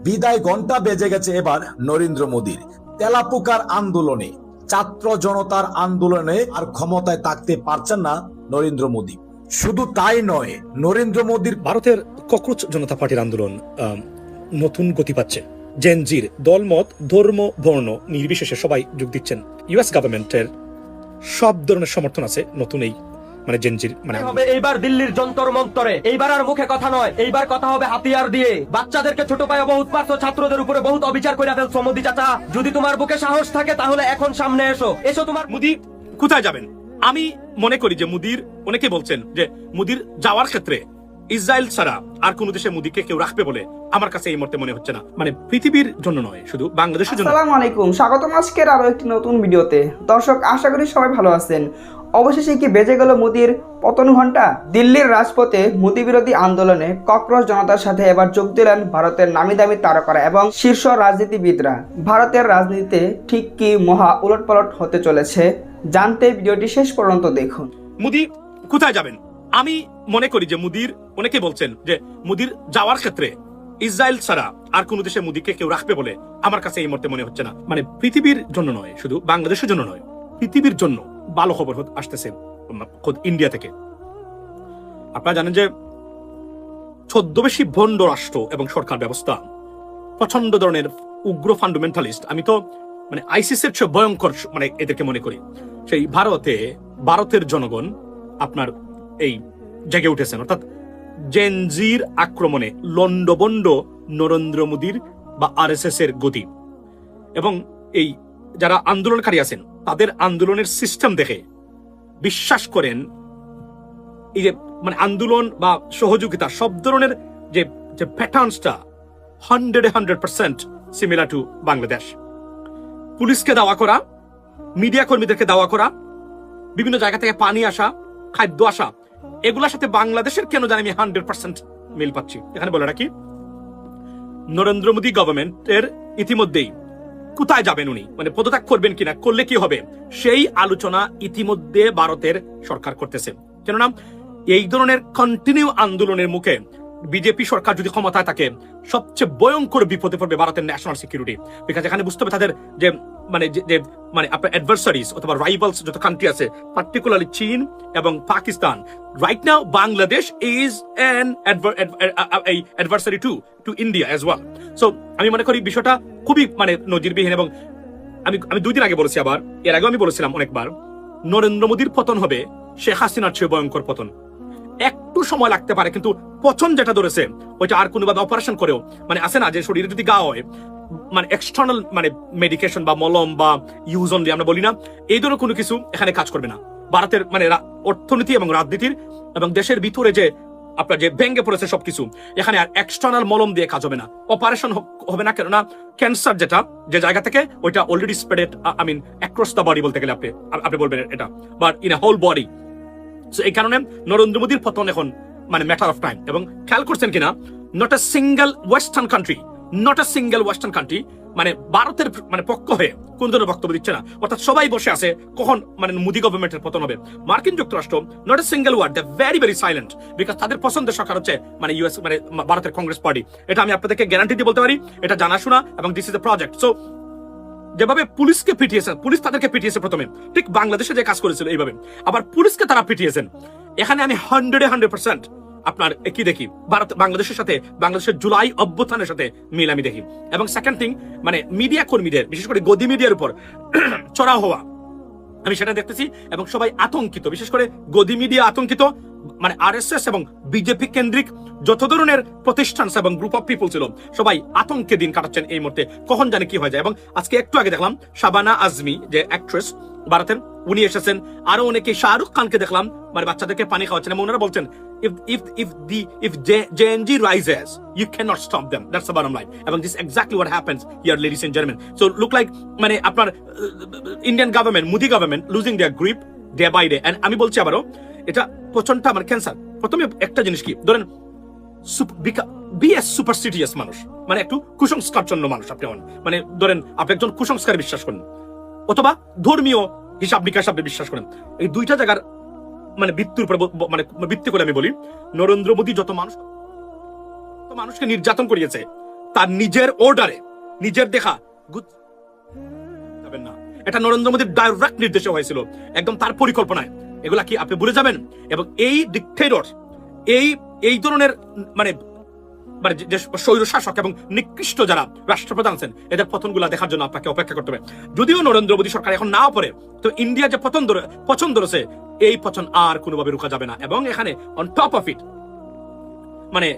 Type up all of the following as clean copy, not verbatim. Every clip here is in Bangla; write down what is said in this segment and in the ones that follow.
বিদায় ঘন্টা বেজে গেছে এবার নরেন্দ্র মোদীর। তেলাপোকার আন্দোলনে, ছাত্র জনতার আন্দোলনে আর ক্ষমতায় থাকতে পারছেন না নরেন্দ্র মোদী। শুধু তাই নয়, নরেন্দ্র মোদীর ভারতের ককরোচ জনতা পার্টির আন্দোলন নতুন গতি পাচ্ছে। জেনজির দলমত, ধর্ম, বর্ণ নির্বিশেষে সবাই যোগ দিচ্ছেন। ইউএস গভর্নমেন্টের সব ধরনের সমর্থন আছে নতুন এই জেনজির হবে এইবার দিল্লির যন্তর মন্তরে। এইবার আর মুখে কথা নয়, এইবার কথা হবে হাতিয়ার দিয়ে। বাচ্চাদেরকে ছোট পায়ে বহুত পারছো, ছাত্রদের উপরে বহুত অবিচার করে ফেলছো। মোদি চাচা, যদি তোমার বুকে সাহস থাকে তাহলে এখন সামনে এসো। তোমার মোদি কোথায় যাবেন? আমি মনে করি যে মোদির, অনেকে বলছেন যে মোদির যাওয়ার ক্ষেত্রে ইসরায়েল ছাড়া আর কোন দেশে মোদিকে কেউ রাখবে বলে আমার কাছে এই মুহূর্তে মনে হচ্ছে না। পৃথিবীর জন্য নয়, শুধু বাংলাদেশের জন্য। আসসালামু আলাইকুম, স্বাগতম আজকের আরো একটি নতুন ভিডিওতে। দর্শক, আশা করি সবাই ভালো আছেন। অবশেষে কি বেজে গেল মোদির পতন ঘন্টা? দিল্লির রাজপথে মোদি বিরোধী আন্দোলনে ককরোচ জনতার সাথে এবার যোগ দিলেন ভারতের নামি দামি তারকারা এবং শীর্ষ রাজনীতিবিদরা। ভারতের রাজনীতিতে ঠিক কি মহা উলটপালট হতে চলেছে জানতে ভিডিওটি শেষ পর্যন্ত দেখুন। মোদি কোথায় যাবেন? আমি মনে করি যে মোদির, অনেকে বলছেন যে মোদির যাওয়ার ক্ষেত্রে ইসরায়েল ছাড়া আর কোন দেশে মোদিকে কেউ রাখবে বলে আমার কাছে এই মুহূর্তে মনে হচ্ছে না। পৃথিবীর জন্য নয়, শুধু বাংলাদেশের জন্য নয়, পৃথিবীর জন্য ভালো খবর আসতেছে খোদ ইন্ডিয়া থেকে। আপনারা জানেন যে ছদ্মবেশী ভণ্ড রাষ্ট্র এবং সরকার ব্যবস্থা, প্রচন্ড ধরনের উগ্র ফান্ডামেন্টালিস্ট। আমি তো আইসিসের চেয়ে ভয়ঙ্কর এদেরকে মনে করি। সেই ভারতের জনগণ আপনার এই জেগে উঠেছেন, অর্থাৎ জেনজির আক্রমণে লন্ডবন্ড নরেন্দ্র মোদীর বা আরএসএস এর গতি। এবং এই যারা আন্দোলনকারী আছেন তাদের আন্দোলনের সিস্টেম দেখে বিশ্বাস করেন এই যে আন্দোলন বা সহযোগিতা সব ধরনের যে প্যাটার্নসটা 100% সিমিলার টু বাংলাদেশ। পুলিশকে দাওয়া করা, মিডিয়া কর্মীদেরকে দাওয়া করা, বিভিন্ন জায়গা থেকে পানি আসা, খাদ্য আসা, এগুলোর সাথে বাংলাদেশের কেন জানি আমি 100% মিল পাচ্ছি। এখানে বলে রাখি, নরেন্দ্র মোদী গভর্নমেন্টের ইতিমধ্যেই কোথায় যাবেন উনি, পদত্যাগ করবেন কিনা, করলে কি হবে, সেই আলোচনা ইতিমধ্যে ভারতের সরকার করতেছে। কেননা এই ধরনের কন্টিনিউ আন্দোলনের মুখে বিজেপি সরকার যদি ক্ষমতায় থাকে, সবচেয়ে ভয়ঙ্কর বিপদে পড়বে ভারতের ন্যাশনাল সিকিউরিটি। বিকজ এখানে বুঝতে হবে তাদের যে আপনার অ্যাডভার্সারিজ অথবা রাইভালস যত কান্ট্রি আছে, পার্টিকুলারলি চীন এবং Pakistan. Right now Bangladesh is an adversary to India as well. So আমি মনে করি বিষয়টা খুবই নজিরবিহীন। এবং আমি 2 দিন আগে বলেছি, আবার এর আগেও আমি বলেছিলাম অনেকবার, নরেন্দ্র মোদীর পতন হবে শেখ হাসিনার চেয়ে ভয়ঙ্কর পতন। একটু সময় লাগতে পারে, কিন্তু পছন যেটা ধরেছে ওইটা আর কোনোভাবে অপারেশন করেও আছে না, যে শরীরে যদি গা হয় এক্সটার্নাল মেডিকেশন বা মলম বা ইউজ অনলি আমরা বলি না, এই ধরনের কোনো কিছু এখানে কাজ করবে না। ভারতের অর্থনীতি এবং রাজনীতির এবং দেশের ভিতরে যে আপনার যে ভেঙে পড়েছে সবকিছু, এখানে আর এক্সটার্নাল মলম দিয়ে কাজ হবে না, অপারেশন হবে না। কেননা ক্যান্সার যেটা যে জায়গা থেকে, ওইটা already spread across the body বলতে গেলে আপনি বলবেন এটা, but in a whole body. এই কারণে নরেন্দ্র মোদীর পতন এখন ম্যাটার অফ টাইম। এবং খেয়াল করছেন কিনা, not a single western country ভারতের পক্ষ হয়ে কোন ধরনের বক্তব্য দিচ্ছে না। অর্থাৎ সবাই বসে আছে কখন মোদী গভর্নমেন্টের পতন হবে। মার্কিন যুক্তরাষ্ট্র, not a single word, they very very silent, because তাদের পছন্দের সরকার হচ্ছে ইউএস ভারতের কংগ্রেস পার্টি। এটা আমি আপনাদেরকে গ্যারান্টি দিয়ে বলতে পারি, এটা জানাশোনা এবং this is a project. So যেভাবে পুলিশকে পিটিয়েছে, পুলিশ তাদেরকে পিটিয়েছে প্রথমে, ঠিক বাংলাদেশে যে কাজ করেছিল এইভাবে আবার পুলিশকে তারা পিটিয়েছেন। এখানে আমি 100% আপনার কি দেখি, বাংলাদেশের সাথে, বাংলাদেশের জুলাই অভ্যুত্থানের সাথে মিল আমি দেখি। এবং সেকেন্ড থিং, মিডিয়া কর্মীদের, বিশেষ করে গদি মিডিয়ার উপর চড়াও হওয়া, আমি সেটা দেখতেছি। এবং সবাই আতঙ্কিত, বিশেষ করে গদি মিডিয়া আতঙ্কিত। আরএসএস এবং বিজেপি কেন্দ্রিক যত ধরনের প্রতিষ্ঠান এবং গ্রুপ অফ পিপল ছিল, সবাই আতঙ্কে দিন কাটাচ্ছেন এই মুহূর্তে, কখন জানি কি হয়ে যায়। এবং আজকে একটু আগে দেখলাম শাবানা আজমি, যে অ্যাক্ট্রেস ভারতের, উনি এসেছেন। আরো অনেকে, শাহরুখ খানকে দেখলাম বাচ্চাদেরকে পানি খাওয়াচ্ছেন। এবং ওনারা বলছেন, if JNG rises, you cannot stop them. That's the bottom line. And this is exactly what happens here, ladies and gentlemen. So look like আপনার Indian government, Modi government losing their grip day by day. And আমি বলছি আবারও, এটা প্রচন্ডটা ক্যান্সার। প্রথমে একটা জিনিস কি, ধরেন বি এ সুপারস্টিটিয়াস মানুষ, একটু কুসংস্কারজন্য মানুষ আপনি হন। ধরেন আপনি একজন কুসংস্কারে বিশ্বাস করেন, অথবা ধর্মীয় হিসাব নিকাশ আপনি বিশ্বাস করেন। এই দুইটা জায়গার ভিত্তির উপর ভিত্তি করে আমি বলি, নরেন্দ্র মোদী যত মানুষকে নির্যাতন করিয়েছে, তার নিজের অর্ডারে, নিজের দেখা যাবেন না। এটা নরেন্দ্র মোদীর ডাইরেক্ট নির্দেশে হয়েছিল, একদম তার পরিকল্পনায়। এগুলা কি আপনি ভুলে যাবেন? এবং এই ডিক্টেটর, এই ধরনের মানে যে স্বৈর শাসক এবং নিকৃষ্ট যারা রাষ্ট্রপ্রধান আছেন, এদের পতনগুলা দেখার জন্য আপনাকে অপেক্ষা করতে হবে। যদিও নরেন্দ্র মোদী সরকার এখন নাও পড়ে, তো ইন্ডিয়া যে পছন্দ ধরেছে, এই পছন্দ আর কোনোভাবে রুখা যাবে না। এবং এখানে অন টপ অফ ইট মানে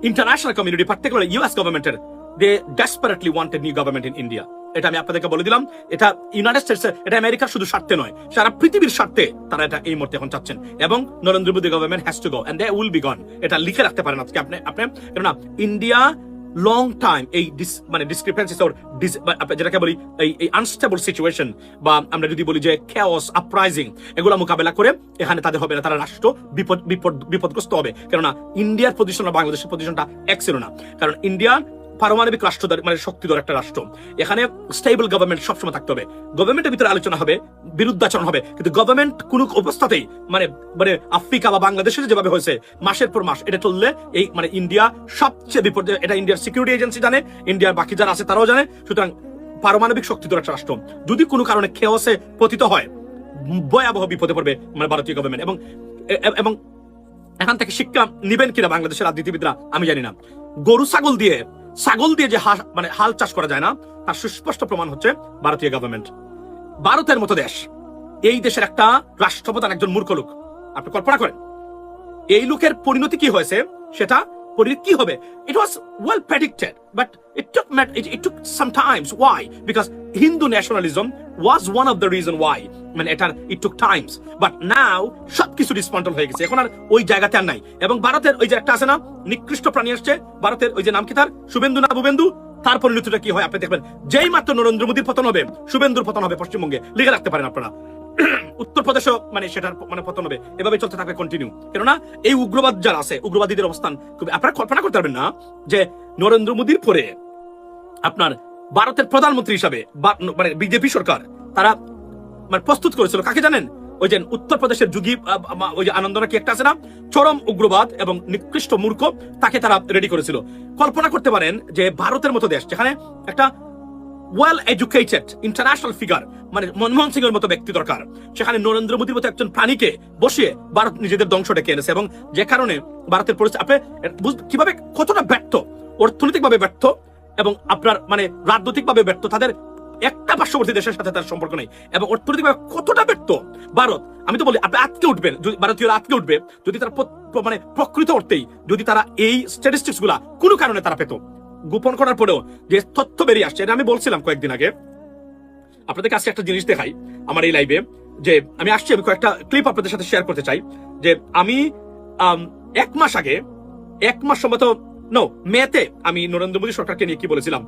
ইন্টারন্যাশনাল কমিউনিটি, পার্টিকুলার ইউএস গভর্নমেন্টের, they desperately want a new government in India. এটা আমি আপনাদেরকে বলে দিলাম। এটা ইউনাইটেড স্টেটস, এটা আমেরিকার শুধু স্বার্থে নয়, সারা পৃথিবীর স্বার্থে তারা এটা এই মুহূর্তে এখন চাচ্ছেন। এবং Narendra Modi government has to go and they will be gone. এটা লিখে রাখতে পারেন আজকে আপনি, কেননা ইন্ডিয়া লং টাইম এই ডিসক্রিপেন্সিস অর যেটাকে বলি এই আনস্টেবল সিচুয়েশন, বা আমরা যদি বলি যে chaos, আপরাইজিং, এগুলো মোকাবেলা করে এখানে তাদের হবে না, তারা রাষ্ট্র বিপদগ্রস্ত হবে। কেননা ইন্ডিয়ার পজিশন আর বাংলাদেশের পজিশনটা এক ছিল না। কারণ ইন্ডিয়া পারমাণবিক রাষ্ট্র, মানে শক্তিধর একটা রাষ্ট্র। এখানে স্টেবল গভর্নমেন্ট সবসময় থাকতে হবে। গভর্নমেন্টের ভিতরে আলোচনা হবে, বিরুদ্ধাচরণ হবে, কিন্তু গভর্নমেন্ট কোন অবস্থাতেই মানে আফ্রিকা বা বাংলাদেশের যেভাবে হয়েছে মাসের পর মাস এটা চললে, এই মানে ইন্ডিয়া সবচেয়ে বিপদে। এটা ইন্ডিয়ার সিকিউরিটি এজেন্সি জানে, ইন্ডিয়ার বাকি যারা আছে তারাও জানে। সুতরাং পারমাণবিক শক্তিধর একটা রাষ্ট্র যদি কোনো কারণে খেওয়াসে পতিত হয়, ভয়াবহ বিপদে পড়বে মানে ভারতীয় গভর্নমেন্ট। এবং এখান থেকে শিক্ষা নিবেন কিনা বাংলাদেশের রাজনীতিবিদরা আমি জানি না। গরু ছাগল দিয়ে যে হাল চাষ করা যায় না, তার সুস্পষ্ট প্রমাণ হচ্ছে ভারতীয় গভর্নমেন্ট। ভারতের মতো দেশ, এই দেশের একটা রাষ্ট্রপ্রধান একজন মূর্খ লোক। আপনি কল্পনা করেন এই লোকের পরিণতি কি হয়েছে, সেটা কি হবে। It was well predicted, but it took some times. Why? Because Hindu nationalism was one of the reason why. It took times. But now সবকিছু ডিসমান্টল হয়ে গেছে, এখন আর ওই জায়গাতে আর নাই। এবং ভারতের ওই যে একটা আছে না, নিকৃষ্ট প্রাণী আসছে ভারতের, ওই যে নাম কি তার, শুভেন্দু না ভুবেন্দু, তার পরিণতিটা কি হয় আপনি দেখবেন। যেই মাত্র নরেন্দ্র মোদীর পতন হবে, শুভেন্দুর পতন হবে পশ্চিমবঙ্গে, লিখে রাখতে পারেন আপনারা। উত্তরপ্রদেশও সেটার পতন হবে। এভাবে চলতে থাকবে কন্টিনিউ। কেননা এই উগ্রবাদ যারা আছে, উগ্রবাদীদের অবস্থান আপনারা কল্পনা করতে পারবেন না যে নরেন্দ্র মোদীর পরে আপনার ভারতের প্রধানমন্ত্রী হিসাবে বিজেপি সরকার তারা প্রস্তুত করেছিল কাকে জানেন? ওই যে উত্তরপ্রদেশের যোগী, ওই যে আনন্দনা কি একটা আছে না, চরম উগ্রবাদ এবং নিকৃষ্ট মূর্খ, তাকে তারা রেডি করেছিল। কল্পনা করতে পারেন যে ভারতের মতো দেশ, যেখানে একটা ওয়েল এডুকেটেড ইন্টারন্যাশনাল ফিগার মানে মনমোহন সিং এর মতো ব্যক্তি দরকার, সেখানে নরেন্দ্র মোদীর মতো একজন প্রাণীকে বসিয়ে ভারত নিজেদের ধ্বংস ডেকে এনেছে। এবং যে কারণে ভারতের পরিস্থিতি আপনি কিভাবে কতটা ব্যর্থ, অর্থনৈতিকভাবে ব্যর্থ এবং আপনার রাজনৈতিকভাবে ব্যর্থ, তাদের একটা পার্শ্ববর্তী দেশের সাথে তার সম্পর্ক নেই, এবং অর্থনৈতিকভাবে কতটা ব্যর্থ ভারত। আমি তো বলি আপনি আটকে উঠবেন, ভারতীয়রা আটকে উঠবে যদি তারা প্রকৃত অর্থেই যদি তারা এই স্ট্যাটিস্টিক্স গুলা কোনো কারণে তারা পেত। গোপন করার পরেও যে তথ্য বেরিয়ে আসছে, এটা আমি বলছিলাম কয়েকদিন আগে। আপনাদের কাছে একটা জিনিস দেখাই আমার এই লাইভে, যে আমি কয়েকটা ক্লিপ আপনাদের সাথে শেয়ার করতে চাই। যে আমি 1 মাস আগে, 1 মাস সম্ভবত মেতে আমি নরেন্দ্র মোদী সরকারকে নিয়ে কি বলেছিলাম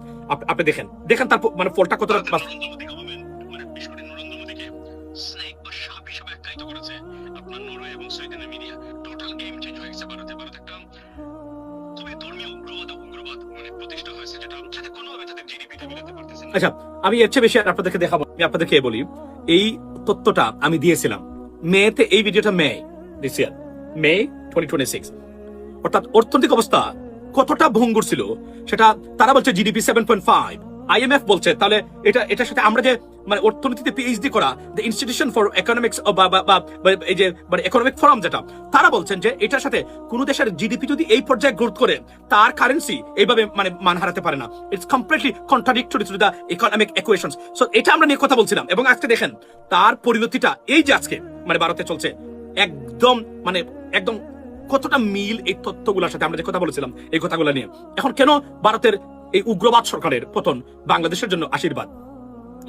আপনি দেখেন তার ফলটা কতটা। আচ্ছা, আমি এর চেয়ে বেশি আপনাদেরকে দেখাবো। আমি আপনাদেরকে বলি, এই তথ্যটা আমি দিয়েছিলাম মেতে, এই ভিডিওটা মে 2026। অর্থাৎ অর্থনৈতিক অবস্থা কতটা ভঙ্গুর ছিল সেটা তারা বলছে জিডিপি 7.5, IMF বলছে। তাহলে এটার সাথে আমরা যে অর্থনীতিতে পিএইচডি করা দ্য ইনস্টিটিউশন ফর ইকোনমিক্স বা এই যে ইকোনমিক ফোরাম, যেটা তারা বলছেন যে এটার সাথে কোন দেশের জিডিপি যদি এই পর্যায়ে গ্রোথ করে, তার কারেন্সি এইভাবে মান হারাতে পারে না। It's completely contradictory to the economic equations. So এটা আমরা নিয়ে কথা বলছিলাম, এবং আজকে দেখেন তার পরিণতিটা এই যে আজকে ভারতে চলছে, একদম কতটা মিল এই তথ্যগুলোর সাথে আমরা যে কথা বলেছিলাম এই কথাগুলো নিয়ে। এখন কেন ভারতের এই উগ্রবাদ সরকারের পতন বাংলাদেশের জন্য আশীর্বাদ?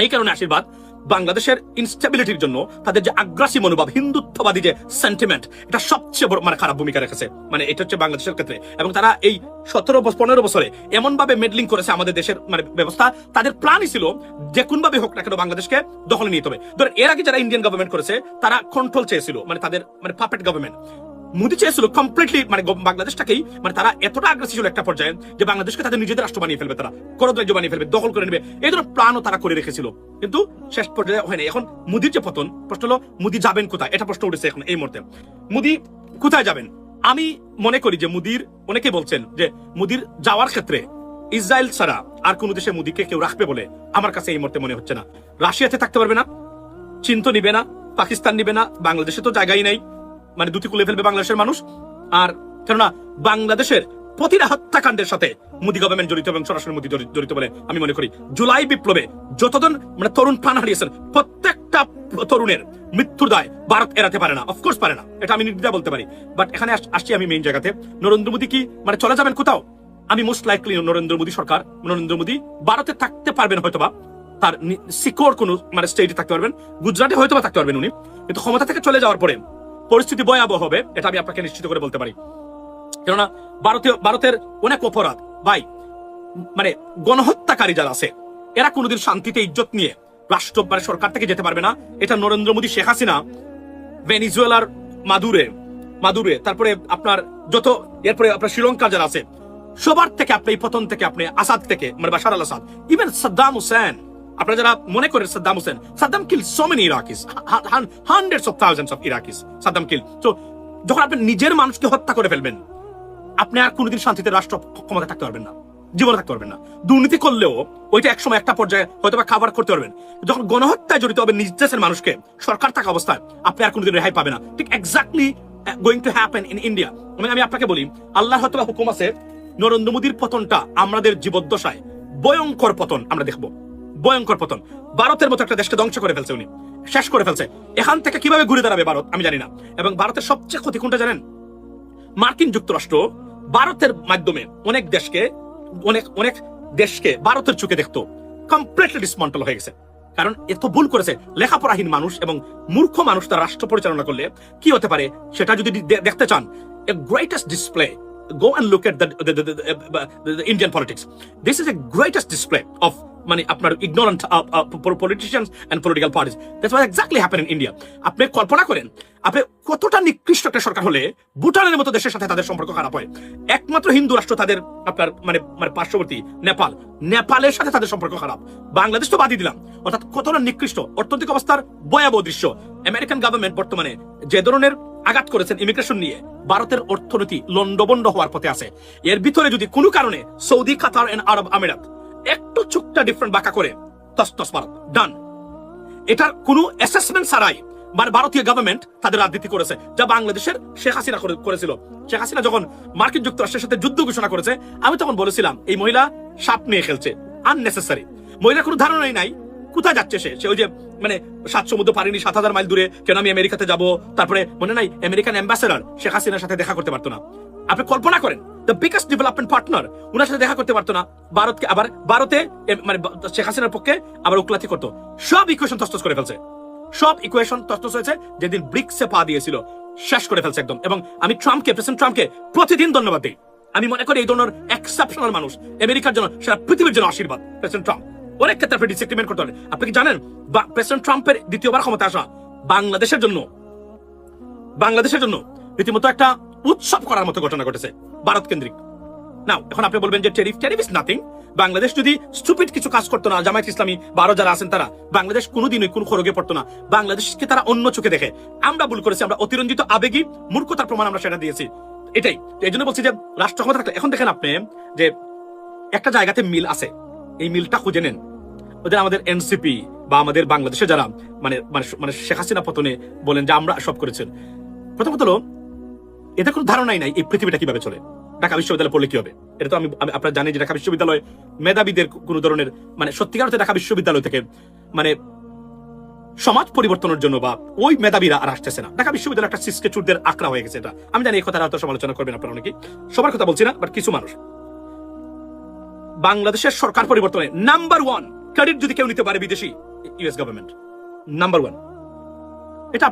এই কারণে আশীর্বাদ, বাংলাদেশের ইনস্টেবিলিটির জন্য তাদের যে আগ্রাসী মনোভাব, হিন্দুত্ববাদী যে সেন্টিমেন্ট, এটা সবচেয়ে বড় খারাপ ভূমিকা রেখেছে এটা হচ্ছে বাংলাদেশের ক্ষেত্রে। এবং তারা এই 17-15 বছরে এমন ভাবে মেডলিং করেছে আমাদের দেশের ব্যবস্থা, তাদের প্ল্যানই ছিল যে কোন ভাবে হোক না কেন বাংলাদেশকে দখলে নিতে হবে। ধরেন এর আগে যারা ইন্ডিয়ান গভর্নমেন্ট করেছে তারা কন্ট্রোল চেয়েছিল, তাদের পাপেট গভর্নমেন্ট। মোদী চেয়েছিল কমপ্লিটলি বাংলাদেশটাকেই তারা এতটা আগ্রাসী ছিল একটা পর্যায়ে যে বাংলাদেশকে তাদের নিজেদের রাষ্ট্র বানিয়ে ফেলবে, তারা করদ্রাজ্য বানিয়ে ফেলবে, দখল করে নেবে, এই ধরনের প্ল্যানও তারা করে রেখেছিল। কিন্তু শেষ পর্যায়ে হয়নি। এখন মোদীর যে পতন, প্রশ্ন হলো মোদী যাবেন কোথায়, এটা প্রশ্ন উঠেছে এখন এই মুহূর্তে। মোদী কোথায় যাবেন? আমি মনে করি যে অনেকে বলছেন যে মোদীর যাওয়ার ক্ষেত্রে ইসরায়েল ছাড়া আর কোন দেশে মোদীকে কেউ রাখবে বলে আমার কাছে এই মুহূর্তে মনে হচ্ছে না। রাশিয়াতে থাকতে পারবে না, চীন তো নিবে না, পাকিস্তান নিবে না, বাংলাদেশে তো জায়গাই নাই, মানে দুটি কুলে ফেলবে বাংলাদেশের মানুষ। আর কেননা বাংলাদেশের প্রতিটা হত্যাকাণ্ডের সাথে মোদী গভর্নমেন্ট জড়িত এবং সরাসরি মোদী জড়িত বলে আমি মনে করি। জুলাই বিপ্লবে যতজন মানে তরুণ প্রাণ হারিয়েছেন, প্রত্যেকটা তরুণের মৃত্যুর দায় ভারত এড়াতে পারে না, অফকোর্স পারে না, এটা আমি নির্দ্বিধায় বলতে পারি। বাট এখানে আসছি আমি মেইন জায়গাতে, নরেন্দ্র মোদী কি মানে চলে যাবেন কোথাও? আমি মোস্ট লাইকলি নরেন্দ্র মোদী সরকার, নরেন্দ্র মোদী ভারতে থাকতে পারবেন হয়তোবা, তার সিকিউর কোন মানে স্টেটে থাকতে পারবেন, গুজরাটে হয়তোবা থাকতে পারবেন উনি, কিন্তু ক্ষমতা থেকে চলে যাওয়ার পরে পরিস্থিতি ভয়াবহ হবে, এটা আমি আপনাকে নিশ্চিত করে বলতে পারি। কেননা ভারতের অনেক অপরাধ ভাই, মানে গণহত্যাকারী যারা আছে এরা কোনোদিন শান্তিতে ইজ্জত নিয়ে রাষ্ট্র মানে সরকার থেকে যেতে পারবে না। এটা নরেন্দ্র মোদী, শেখ হাসিনা, ভেনিজুয়েলার মাদুরে, তারপরে আপনার যত এরপরে আপনার শ্রীলঙ্কার যারা আছে সবার থেকে আপনি এই পতন থেকে আপনি আসাদ থেকে মানে Bashar al Assad, even Saddam Hussein, আপনারা যারা মনে করেন Saddam kill so many Iraqis, hundreds of thousands of Iraqis Saddam kill. তো যখন আপনি নিজের মানুষকে হত্যা করে ফেলবেন, আপনি আর কোনোদিন শান্তিতে রাষ্ট্র ক্ষমতা থাকতে পারবেন না, জীবনে থাকতে পারবেন না। দুর্নীতি করলেও ওইটা একসময় একটা পর্যায়ে হয়তো বা খাবার করতে পারবেন, যখন গণহত্যায় জড়িত হবে নিজ দেশের মানুষকে সরকার থাকা অবস্থায় আপনি আর কোনোদিন রেহাই পাবে না। ঠিক exactly going to happen in India. আমি আপনাকে বলি, আল্লাহর হয়তো হুকুম আছে, নরেন্দ্র মোদীর পতনটা আমাদের জীবদ্দশায় ভয়ঙ্কর পতন আমরা দেখবো, ভয়ঙ্কর পতন। ভারতের মতো একটা দেশকে ধ্বংস করে ফেলছে উনি, শেষ করে ফেলছে। এখান থেকে কিভাবে ঘুরে দাঁড়াবে ভারত আমি জানি না। এবং ভারতের সবচেয়ে ক্ষতি কোনটা জানেন? মার্কিন যুক্তরাষ্ট্র ভারতের মাধ্যমে অনেক দেশকে ভারতের চোখে দেখতো, কমপ্লিটলি ডিসমান্টল হয়ে গেছে। কারণ এত ভুল করেছে লেখাপড়াহীন মানুষ এবং মূর্খ মানুষ তার রাষ্ট্র পরিচালনা করলে কি হতে পারে সেটা যদি দেখতে চান, a greatest display, go and look at the Indian politics. This is a greatest display of মানে আপনার ignorant politicians and political parties. That's what exactly happened in India. আপনি কল্পনা করেন, আপনি কতটা নিকৃষ্ট একটা সরকার হলে ভুটানের মতো দেশের সাথে তাদের সম্পর্ক খারাপ হয়। একমাত্র হিন্দু রাষ্ট্র তাদের আপনার মানে পার্শ্ববর্তী নেপালের সাথে তাদের সম্পর্ক খারাপ। বাংলাদেশ তো বাদই দিলাম। অর্থাৎ কতটা নিকৃষ্ট অর্থনৈতিক অবস্থার ভয়াবহ দৃশ্য। আমেরিকান গভর্নমেন্ট বর্তমানে যে ধরনের আঘাত করেছেন ইমিগ্রেশন নিয়ে, ভারতের অর্থনীতি লন্ডভন্ড হওয়ার পথে আছে। এর ভিতরে যদি কোনো কারণে সৌদি, কাতার এন্ড আরব আমিরাত একটু চুকটা ডিফারেন্ট বাঁকা করে তস ভারত ডান। এটার কোনো অ্যাসেসমেন্ট ছাড়াই ভারতীয় গভর্নমেন্ট তাদের রাজনীতি করেছে, যা বাংলাদেশের শেখ হাসিনা করেছিল। শেখ হাসিনা যখন মার্কিন যুক্তরাষ্ট্রের সাথে যুদ্ধ ঘোষণা করেছে, আমি তখন বলেছিলাম এই মহিলা সাপ নিয়ে খেলছে, আননেসেসারি। মহিলার কোনো ধারণাই নাই কোথায় যাচ্ছে সে ওই যে মানে 7 সমুদ্র পারিনি, 7000 মাইল দূরে, কেন আমি আমেরিকাতে যাব। তারপরে মনে নাই আমেরিকান অ্যাম্বাসেডর শেখ হাসিনার সাথে দেখা করতে পারতো না। আপনি কল্পনা করেন, দ্য বিগেস্ট ডেভেলপমেন্ট পার্টনার ওনার সাথে দেখা করতে পারতো না। ভারতকে আবার ভারতে মানে শেখ হাসিনার পক্ষে আবার উকলাতি করতো। সব ইকুয়েশন তছনছ করে ফেলছে, সব ইকুয়েশন তছনছ হয়েছে যেদিন ব্রিক্সে পা দিয়েছিল, শেষ করে ফেলছে একদম। এবং আমি প্রেসিডেন্ট ট্রাম্পকে প্রতিদিন ধন্যবাদ দিই। আমি মনে করি এই ধরনের এক্সেপশনাল মানুষ আমেরিকার জন্য, সারা পৃথিবীর জন্য আশীর্বাদ। প্রেসিডেন্ট ট্রাম্প অনেক ক্ষেত্রে আপনি ডিসএগ্রিমেন্ট করতে পারেন। আপনি কি জানেন প্রেসিডেন্ট ট্রাম্পের দ্বিতীয়বার ক্ষমতা আসা বাংলাদেশের জন্য রীতিমতো একটা উৎসব করার মতো ঘটনা ঘটেছে, ভারত কেন্দ্রিক। নাও এখন আপনি বলবেন যে টেরিফ ইজ নাথিং। বাংলাদেশ যদি স্টুপিড কিছু কাজ করতো না, জামায়াত ইসলামী ভারত যারা আছেন তারা, বাংলাদেশ কোনোদিনই কোনো খড়গে পড়তো না। বাংলাদেশকে তারা অন্য চোখে দেখে। আমরা ভুল করেছি, আমরা অতিরঞ্জিত আবেগী মূর্খতার প্রমাণ আমরা সেটা দিয়েছি। এটাই এই জন্য বলছি যে রাষ্ট্র ক্ষমতা থাকলে, এখন দেখেন আপনি যে একটা জায়গাতে মিল আছে, এই মিলটা খুঁজে নেন। ওদের আমাদের এনসিপি বা আমাদের বাংলাদেশে যারা মানে মানে শেখ হাসিনা পতনে বলেন যে আমরা সব করেছেন, প্রথমত হলো এদের কোনো ধারণাই নাই এই পৃথিবীটা কিভাবে চলে। ঢাকা বিশ্ববিদ্যালয় পড়লে কি হবে, এটা তো আমি আপনারা জানি যে ঢাকা বিশ্ববিদ্যালয় মেধাবীদের কোনো ধরনের মানে সত্যিকার অর্থে ঢাকা বিশ্ববিদ্যালয় থেকে মানে সমাজ পরিবর্তনের জন্য বা ওই মেধাবীরা আর আসতেছে না। ঢাকা বিশ্ববিদ্যালয় একটা সিসকে চুরদের আঁকড়া হয়ে গেছে। এটা আমি জানি, এই কথা হয়তো সমালোচনা করবেন আপনারা অনেকেই, সবার কথা বলছি না, বাট কিছু মানুষ। বাংলাদেশের সরকার পরিবর্তনে নাম্বার 1 ক্রেডিট যদি কেউ নিতে পারে বিদেশি, ইউএস গভর্নমেন্ট নাম্বার 1। এটা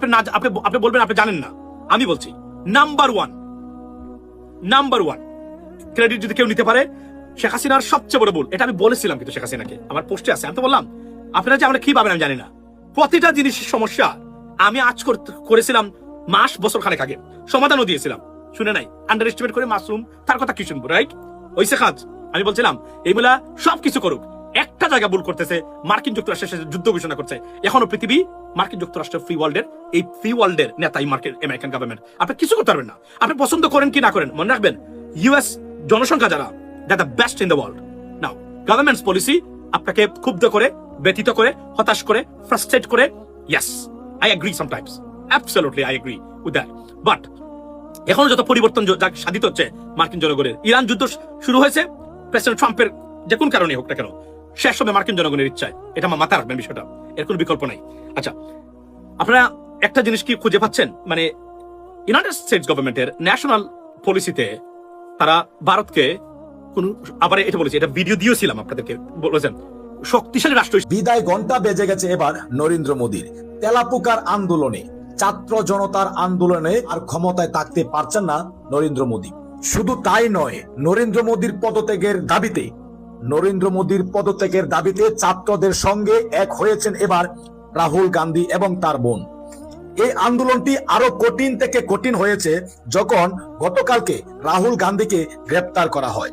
আপনি বলবেন আপনি জানেন না, আমি বলছি নাম্বার 1 ক্রেডিট যদি কেউ নিতে পারে। শেখ হাসিনার সবচেয়ে বড় ভুল, এটা আমি বলেছিলাম কিন্তু শেখ হাসিনাকে, আমার পোস্টে আছে, আমি তো বললাম। আপনারা যে আমরা কি পাবেন আমি জানি না, প্রতিটা জিনিসের সমস্যা আমি আজ করেছিলাম মাস বছর খানেক আগে, সমাধানও দিয়েছিলাম, শুনে নাই। আন্ডার এস্টিমেট করে মাসরুম তার কথা কি শুনবো, রাইট? ওই শেখ আমি বলছিলাম এইগুলা সবকিছু করুক, একটা জায়গা ভুল করতেছে, মার্কিন যুক্তরাষ্ট্রের সাথে যুদ্ধ ঘোষণা করছে। এখনো পৃথিবী মার্কিন যুক্তরাষ্ট্র ফ্রি ওয়ার্ল্ডের নেতাই আমেরিকান গভর্নমেন্ট। আপনি কিছু করতে পারবেন না, আপনি পছন্দ করেন কি না করেন। মনে রাখবেন, ইউএস জনসংখ্যা যারা that the best in the world, now government's policy আপনাকে ক্ষুব্ধ করে, ব্যথিত করে, হতাশ করে, ফ্রাস্ট্রেট করে, yes I agree sometimes, absolutely I agree with that. But এখন যত পরিবর্তন সাধিত হচ্ছে মার্কিন জনগণের, ইরান যুদ্ধ শুরু হয়েছে প্রেসিডেন্ট ট্রাম্পের যে কোন কারণে হোক না কেন, শেষ হবে মার্কিন জনগণের ইচ্ছায়, এটা আমার মাথায় রাখবেন বিষয়টা, এর কোনো বিকল্প নাই। আচ্ছা, আপনারা একটা জিনিস কি খুঁজে পাচ্ছেন, মানে ইউনাইটেড স্টেটস গভর্নমেন্টের ন্যাশনাল পলিসিতে তারা ভারতকে কোন, আবার এটা বলেছে, এটা ভিডিও দিয়েছিলাম আপনাদেরকে, বলেছেন শক্তিশালী রাষ্ট্র। বিদায় ঘন্টা বেজে গেছে এবার নরেন্দ্র মোদীর। তেলাপোকার আন্দোলনে, ছাত্র জনতার আন্দোলনে আর ক্ষমতায় থাকতে পারছেন না নরেন্দ্র মোদী। শুধু তাই নয়, নরেন্দ্র মোদীর পদত্যাগের দাবিতে ছাত্রদের সঙ্গে এক হয়েছেন এবার রাহুল গান্ধী এবং তার বোন। এই আন্দোলনটি আরো কঠিন থেকে কঠিন হয়েছে যখন গতকালকে রাহুল গান্ধীকে গ্রেপ্তার করা হয়।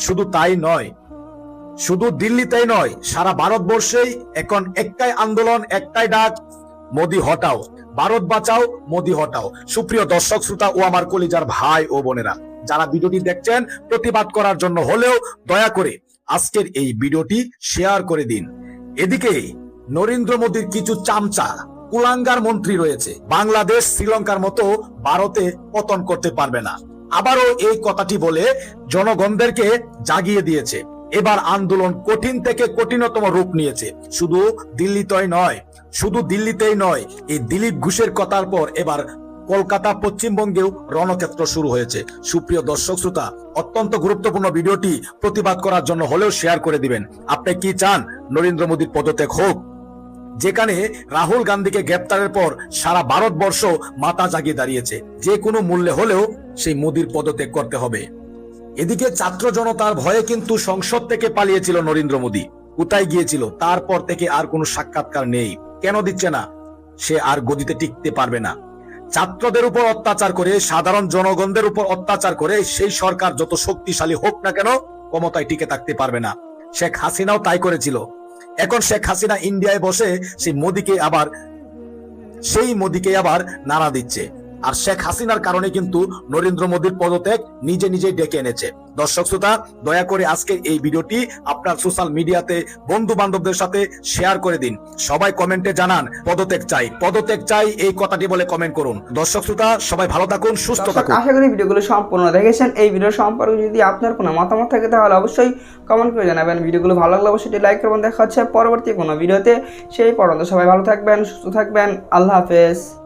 শুধু তাই নয়, শুধু দিল্লিতেই নয়, সারা ভারতবর্ষেই এখন একটাই আন্দোলন, একটাই ডাক, মোদি হটাও, ভারত বাঁচাও, মোদি হটাও। সুপ্রিয় দর্শক শ্রোতা ও আমার কলিজার ভাই ও বোনেরা, যারা ভিডিওটি দেখছেন প্রতিবাদ করার জন্য হলেও দয়া করে আজকের এই ভিডিওটি শেয়ার করে দিন। এদিকে নরেন্দ্র মোদীর কিছু চামচা কুলাঙ্গার মন্ত্রী রয়েছে, বাংলাদেশ শ্রীলঙ্কার মতো ভারতে পতন করতে পারবে না। আবারও এই কথাটি বলে জনগণদেরকে জাগিয়ে দিয়েছে। এবার আন্দোলন কঠিন থেকে কঠিনতম রূপ নিয়েছে। শুধু দিল্লিতেই নয়, এই দিলীপ ঘোষের কথার পর এবার কলকাতা, পশ্চিমবঙ্গেও রণক্ষেত্র শুরু হয়েছে। সুপ্রিয় দর্শক শ্রোতা, অত্যন্ত গুরুত্বপূর্ণ ভিডিওটি প্রতিবাদ করার জন্য হলেও শেয়ার করে দিবেন। আপনি কি চান নরেন্দ্র মোদীর পদত্যাগ হোক? যেখানে রাহুল গান্ধীকে গ্রেপ্তারের পর সারা ভারতবর্ষ মাথা জাগিয়ে দাঁড়িয়েছে, যে কোনো মূল্যে হলেও সেই মোদীর পদত্যাগ করতে হবে। এদিকে ছাত্র জনতার ভয়ে কিন্তু সংসদ থেকে পালিয়েছিল নরেন্দ্র মোদী। কোথায় গিয়েছিল? তারপর থেকে আর কোনো সাক্ষাৎকার নেই। কেন দিচ্ছে না? সে আর গদিতে টিকতে পারবে না। ছাত্রদের উপর অত্যাচার করে, সাধারণ জনগণদের উপর অত্যাচার করে সেই সরকার যত শক্তিশালী হোক না কেন ক্ষমতায় টিকে থাকতে পারবে না। শেখ হাসিনাও তাই করেছিল। এখন শেখ হাসিনা ইন্ডিয়ায় বসে সেই মোদীকে আবার নাড়া দিচ্ছে। আর শেখ হাসিনার কারণে কিন্তু নরেন্দ্র মোদীর পদত্যাগ নিজে ডেকে এনেছে। দর্শক শ্রোতা, দয়া করে আজকে এই ভিডিওটি আপনার সোশ্যাল মিডিয়াতে বন্ধু বান্ধবদের সাথে শেয়ার করে দিন। সবাই কমেন্টে জানান পদত্যাগ চাই, এই কথাটি বলে কমেন্ট করুন। দর্শক শ্রোতা, সবাই ভালো থাকুন, সুস্থ থাকুন। আশা করি ভিডিওগুলো সম্পূর্ণ দেখেছেন। এই ভিডিও সম্পর্কে যদি আপনার কোনো মতামত থাকে তাহলে অবশ্যই কমেন্ট করে জানাবেন। ভিডিওগুলো ভালো লাগলে অবশ্যই লাইক করবেন। দেখা হচ্ছে পরবর্তী কোনো ভিডিওতে। সেই পর্যন্ত সবাই ভালো থাকবেন, সুস্থ থাকবেন। আল্লাহ হাফেজ।